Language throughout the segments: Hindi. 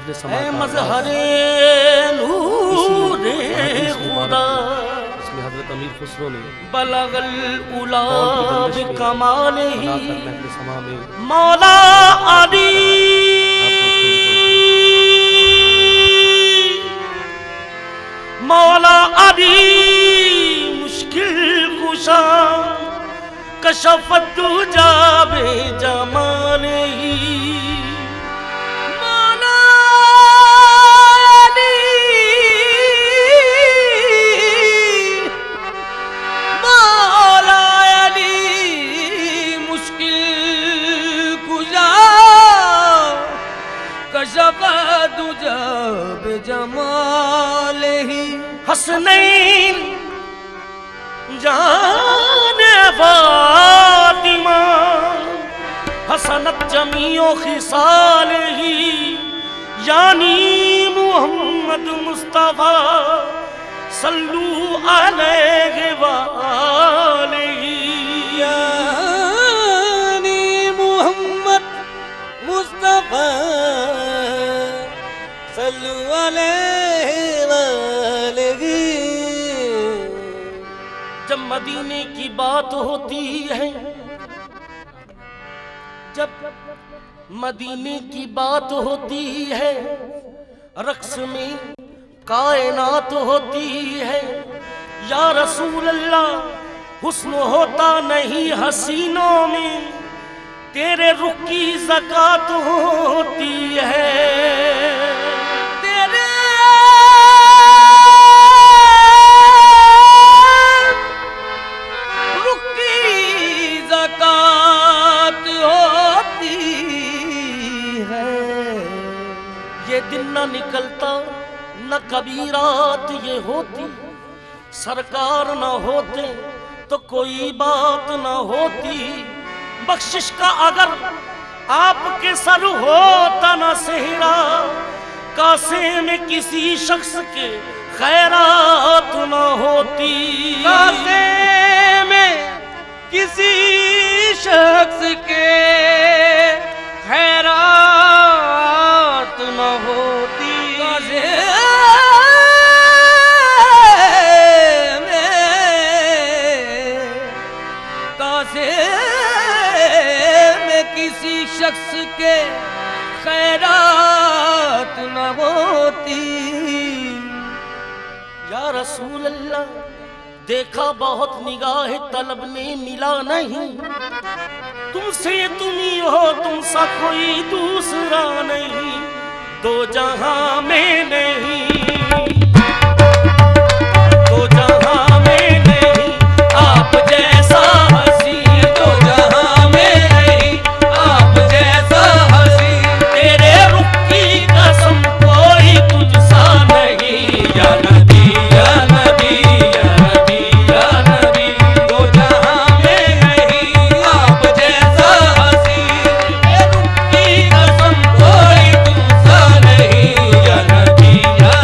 महफिल समा मज़हरे नूरे खुदा इसमें हजरत अमीर खुसरो ने बलगल उला बिकमालिही महफिल समा में मौला अली मौला अली मुश्किल कुशा कशफत जाबे जमालिही जमालिही हसनैन जान फातिमा हसनत जमीओ खिसालिही यानी मुहम्मद मुस्तफा सल्लू अलैहि वालिही यानी मुहम्मद मुस्तफा जब मदीने की बात होती है, जब मदीने की बात होती है, रक्स में कायनात होती है। या रसूल अल्लाह हुस्न होता नहीं हसीनों में, तेरे रुख की ज़कात होती है। तेरे रुख की ज़कात होती है। ये दिन न निकलता न कभी रात ये होती, सरकार न होते तो कोई बात न होती। बख्शिश का अगर आपके सर होता न सेहरा, कासे में किसी शख्स के खैरात न होती। कासे में किसी शख्स के खैरात न होती। कासे किसी शख्स के खैरात न होती। या रसूल अल्लाह देखा बहुत निगाह तलब ने मिला नहीं, तुमसे तुम ही हो तुमसा कोई दूसरा नहीं, दो जहां में नहीं, दो जहां में नहीं आप जैसा हसी, दो जहां में नहीं आप जैसा हसी, तेरे रुख की कसम कोई तुझसा नहीं। या नबी या नबी या नबी या नबी, दो जहां में नहीं आप जैसा हसी, तेरे रुख की कसम कोई तुझसा नहीं। या नबी या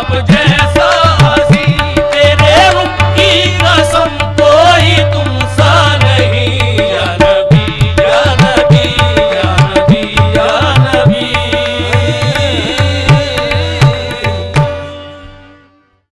आप जैसा